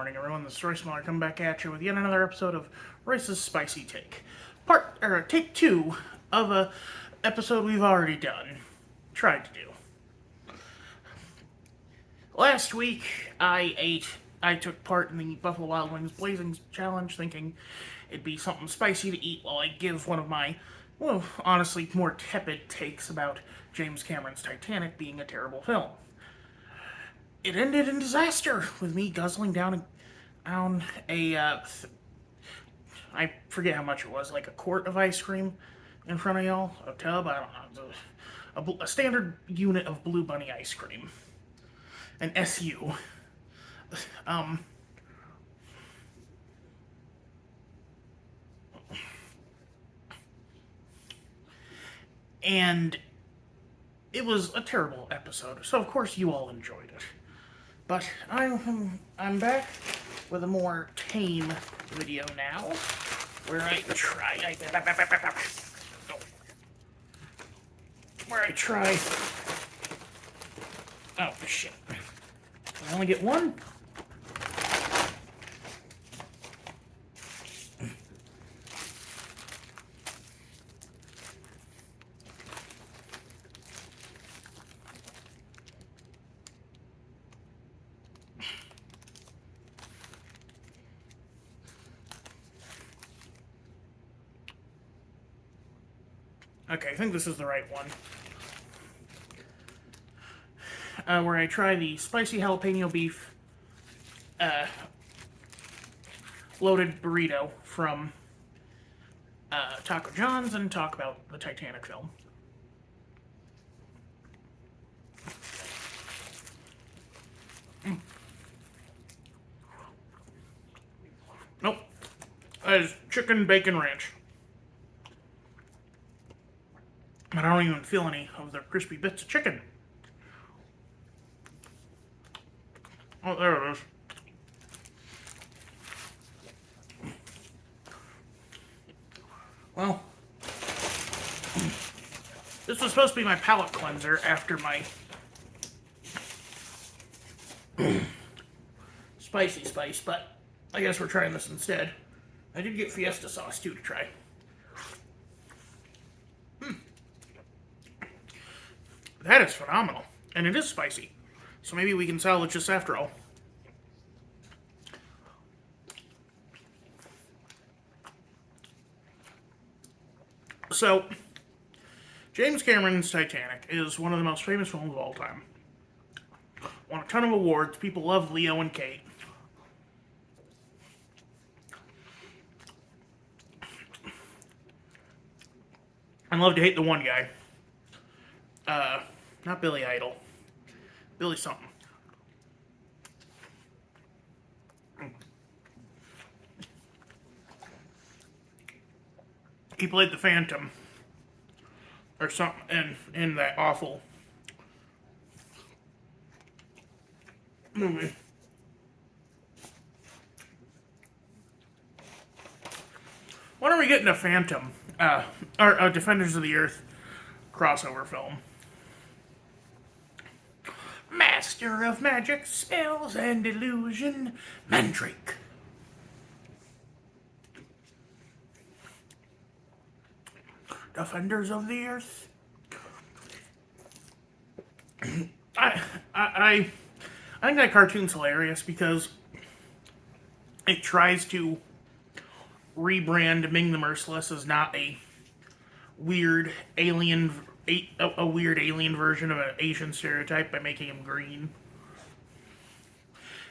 morning, everyone. This is Royce coming back at you with yet another episode of Royce's Spicy Take. Take two of a episode we've already tried to do. Last week, I took part in the Buffalo Wild Wings Blazing Challenge, thinking it'd be something spicy to eat while I give one of my, well, honestly, more tepid takes about James Cameron's Titanic being a terrible film. It ended in disaster with me guzzling down I forget how much it was, like a quart of ice cream in front of y'all, a tub, I don't know, a standard unit of Blue Bunny ice cream, an SU. Um, and it was a terrible episode, so of course you all enjoyed it. But I'm back with a more tame video now, where I try. Oh shit! I only get one. Okay, I think this is the right one. Where I try the spicy jalapeno beef loaded burrito from Taco John's and talk about the Titanic film. Nope. That is chicken bacon ranch. But I don't even feel any of the crispy bits of chicken. Oh, there it is. Well, this was supposed to be my palate cleanser after my spicy spice, but I guess we're trying this instead. I did get fiesta sauce too to try. That is phenomenal. And it is spicy. So maybe we can salvage this after all. So, James Cameron's Titanic is one of the most famous films of all time. Won a ton of awards. People love Leo and Kate. And love to hate the one guy. Not Billy Idol. Billy something. He played the Phantom. Or something in that awful movie. When are we getting a Phantom? Or a Defenders of the Earth crossover film? Master of magic, spells, and illusion, Mandrake. Defenders of the Earth. I think that cartoon's hilarious because it tries to rebrand Ming the Merciless as not a weird alien version of an Asian stereotype by making him green.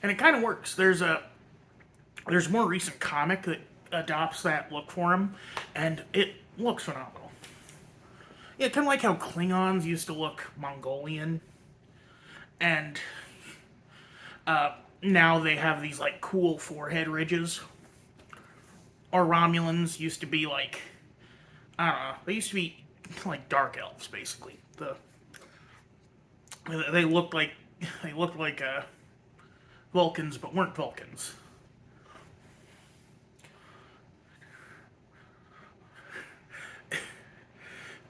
And it kind of works. There's a more recent comic that adopts that look for him, and it looks phenomenal. Yeah, kind of like how Klingons used to look Mongolian, and now they have these like cool forehead ridges. Or Romulans used to be like, I don't know, they used to be like dark elves basically. They looked like Vulcans, but weren't Vulcans.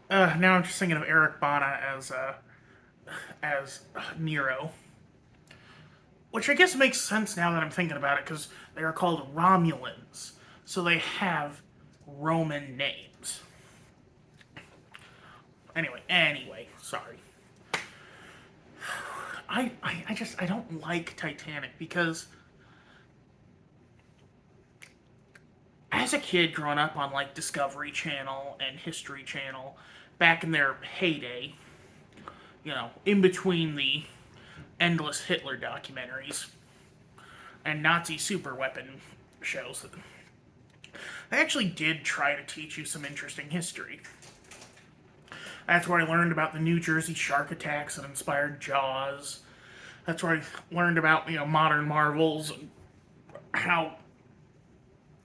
Now I'm just thinking of Eric Bana as Nero. which I guess makes sense now that I'm thinking about it, because they are called Romulans, so they have Roman names. Anyway, sorry. I don't like Titanic because as a kid growing up on like Discovery Channel and History Channel back in their heyday, in between the endless Hitler documentaries and Nazi superweapon shows, they actually did try to teach you some interesting history. That's where I learned about the New Jersey shark attacks that inspired Jaws. That's where I learned about, modern marvels and how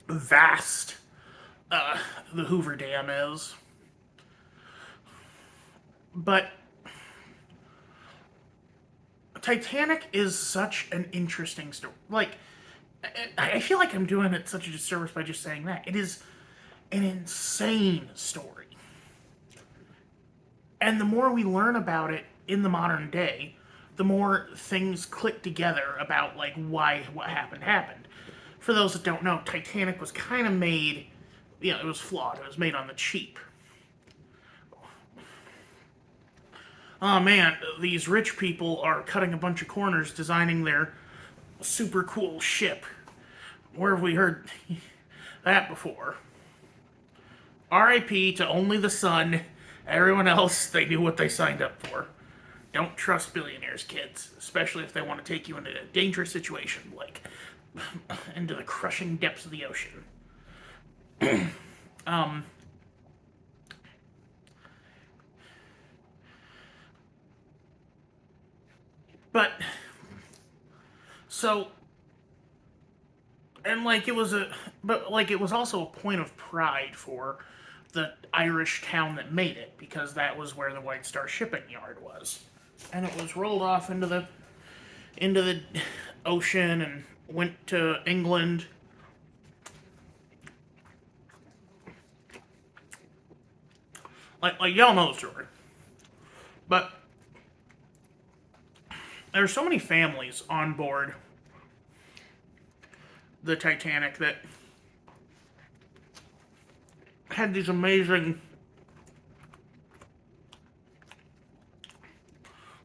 vast the Hoover Dam is. But Titanic is such an interesting story. Like, I feel like I'm doing it such a disservice by just saying that. It is an insane story. And the more we learn about it in the modern day, the more things click together about like why what happened. For those that don't know, Titanic was kind of made, it was flawed. It was made on the cheap. Oh man, these rich people are cutting a bunch of corners designing their super cool ship. Where have we heard that before? RIP to only the sun. Everyone else, they knew what they signed up for. Don't trust billionaires, kids, especially if they want to take you into a dangerous situation, like into the crushing depths of the ocean. um, but so, and like it was it was also a point of pride for the Irish town that made it, because that was where the White Star shipping yard was, and it was rolled off into the ocean and went to England. Like y'all know the story, but there are so many families on board the Titanic that had these amazing,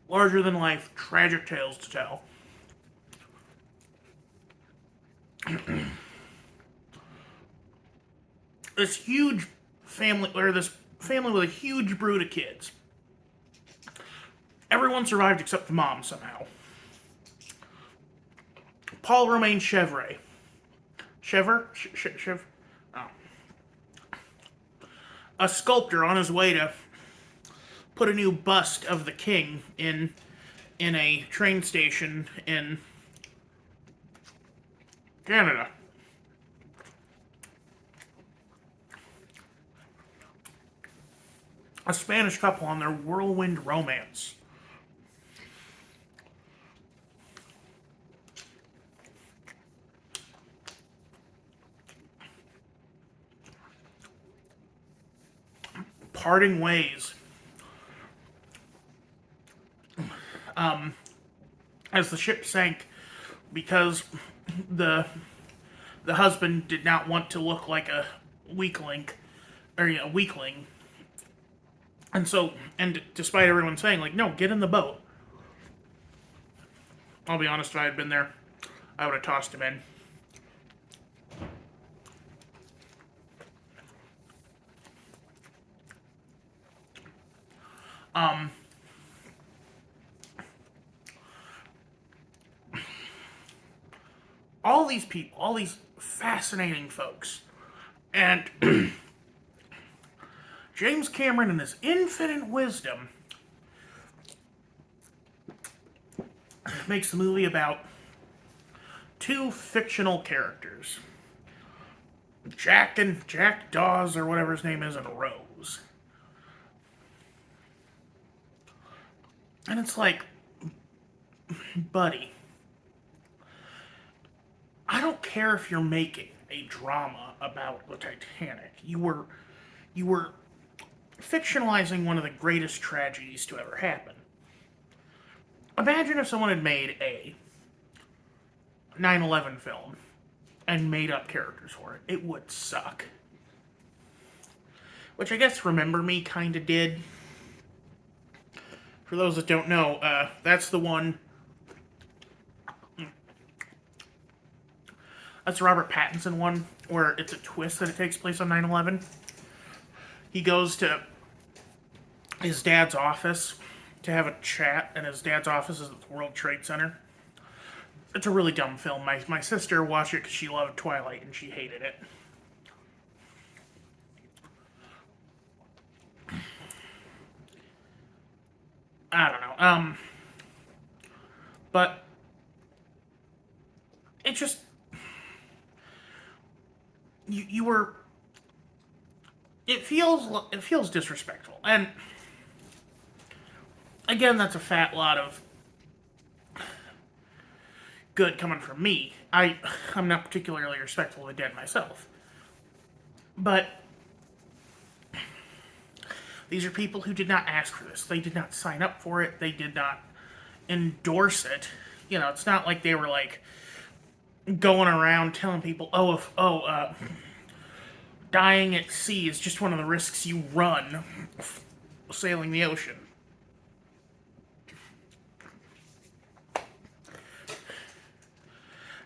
larger than life, tragic tales to tell. This huge family, or this family with a huge brood of kids. Everyone survived except the mom somehow. Paul Romain Chevre. Chever? Chev? Oh. A sculptor on his way to put a new bust of the king in a train station in Canada. A Spanish couple on their whirlwind romance. Parting ways. As the ship sank, because the the husband did not want to look like a weakling, or weakling, and despite everyone saying like, no, get in the boat. I'll be honest, if I had been there, I would have tossed him in. Um, all these people, all these fascinating folks, and James Cameron, in his infinite wisdom, makes the movie about two fictional characters, Jack Dawes, or whatever his name is, and Rose. And it's like, buddy, I don't care if you're making a drama about the Titanic. You were fictionalizing one of the greatest tragedies to ever happen. Imagine if someone had made a 9/11 film and made up characters for it. It would suck. Which I guess Remember Me kind of did. For those that don't know, that's the one. That's the Robert Pattinson one, where it's a twist that it takes place on 9/11. He goes to his dad's office to have a chat, and his dad's office is at the World Trade Center. It's a really dumb film. My sister watched it because she loved Twilight, and she hated it. I don't know. But it just you were. It feels disrespectful, and again, that's a fat lot of good coming from me. I'm not particularly respectful of the dead myself, but these are people who did not ask for this. They did not sign up for it. They did not endorse it. You know, it's not like they were like going around telling people, dying at sea is just one of the risks you run sailing the ocean.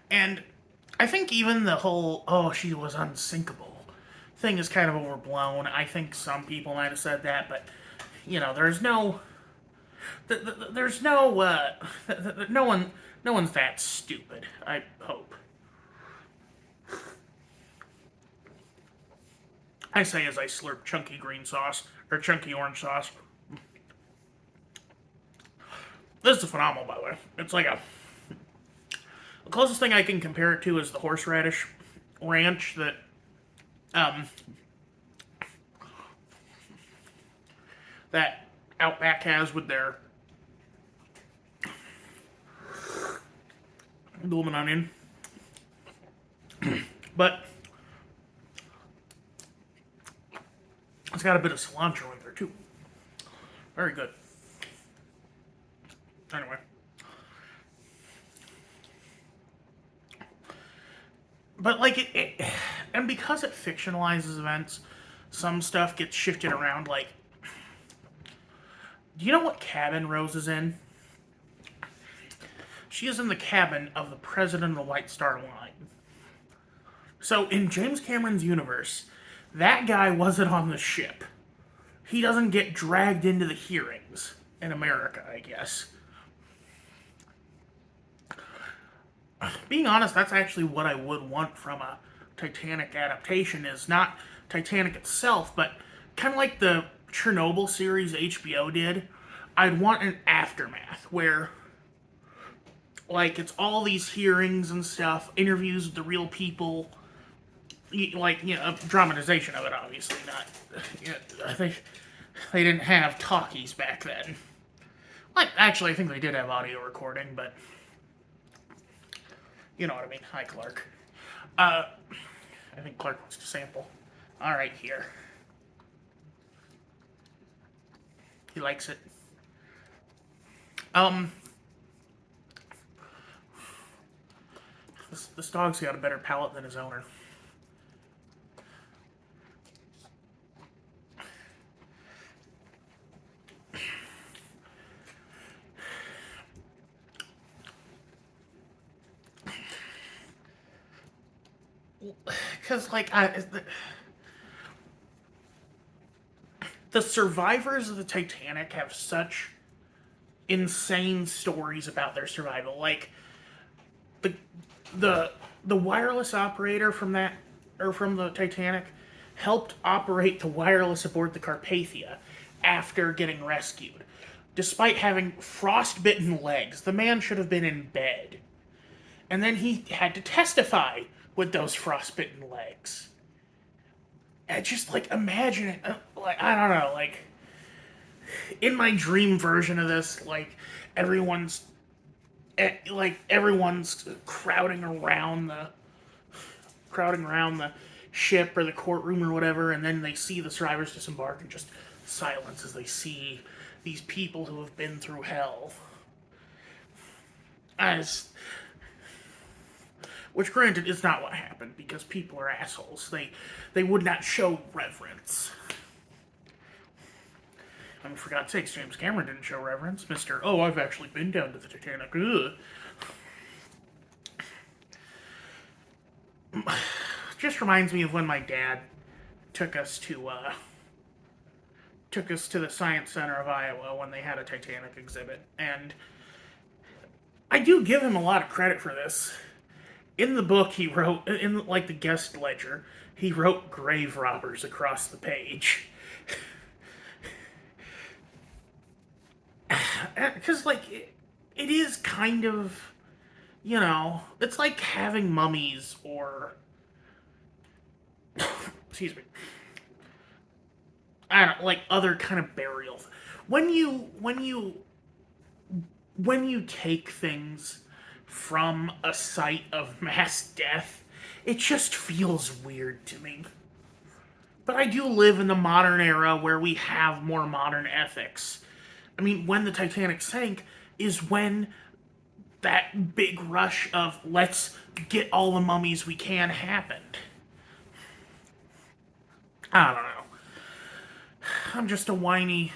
And I think even the whole, oh, she was unsinkable thing is kind of overblown. I think some people might have said that, but, you know, there's no, no one's that stupid, I hope. I say as I slurp chunky green sauce, or chunky orange sauce. This is phenomenal, by the way. It's like the closest thing I can compare it to is the horseradish ranch that, that Outback has with their blooming onion. But it's got a bit of cilantro in there, too. Very good. Anyway. But, like, and because it fictionalizes events, some stuff gets shifted around, like, do you know what cabin Rose is in? She is in the cabin of the president of the White Star Line. So, in James Cameron's universe, that guy wasn't on the ship. He doesn't get dragged into the hearings in America, I guess. Being honest, that's actually what I would want from a Titanic adaptation, is not Titanic itself, but kind of like the Chernobyl series HBO did. I'd want an aftermath where, like, it's all these hearings and stuff, interviews with the real people, like, you know, a dramatization of it, obviously, not, you know, I think they didn't have talkies back then. Like, actually, I think they did have audio recording, but you know what I mean. Hi, Clark. I think Clark wants to sample. All right, here. He likes it. This dog's got a better palate than his owner. Because, like, the survivors of the Titanic have such insane stories about their survival. Like, the wireless operator from the Titanic helped operate the wireless aboard the Carpathia after getting rescued. Despite having frostbitten legs, the man should have been in bed. And then he had to testify with those frostbitten legs. And just, like, imagine it. Like, I don't know, like, in my dream version of this, like, everyone's crowding around the ship or the courtroom or whatever, and then they see the survivors disembark, and just silence as they see these people who have been through hell. Which, granted, is not what happened because people are assholes. They would not show reverence. I mean, for God's sakes, James Cameron didn't show reverence. Mr. Oh, I've actually been down to the Titanic. Ugh. Just reminds me of when my dad took us to the Science Center of Iowa when they had a Titanic exhibit, and I do give him a lot of credit for this. In the book, he wrote in like the guest ledger, he wrote grave robbers across the page. Because it is kind of, it's like having mummies or excuse me, I don't know, like other kind of burials. When you take things from a site of mass death, it just feels weird to me. But I do live in the modern era where we have more modern ethics. I mean, when the Titanic sank is when that big rush of let's get all the mummies we can happened. I don't know. I'm just a whiny,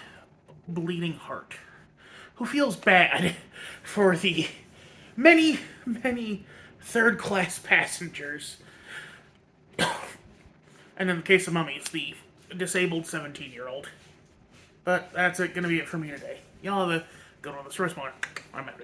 bleeding heart who feels bad for the many, many third class passengers. And in the case of mummies, the disabled 17-year-old. But that's gonna be it for me today. Y'all have a good one. This Royce. I'm out.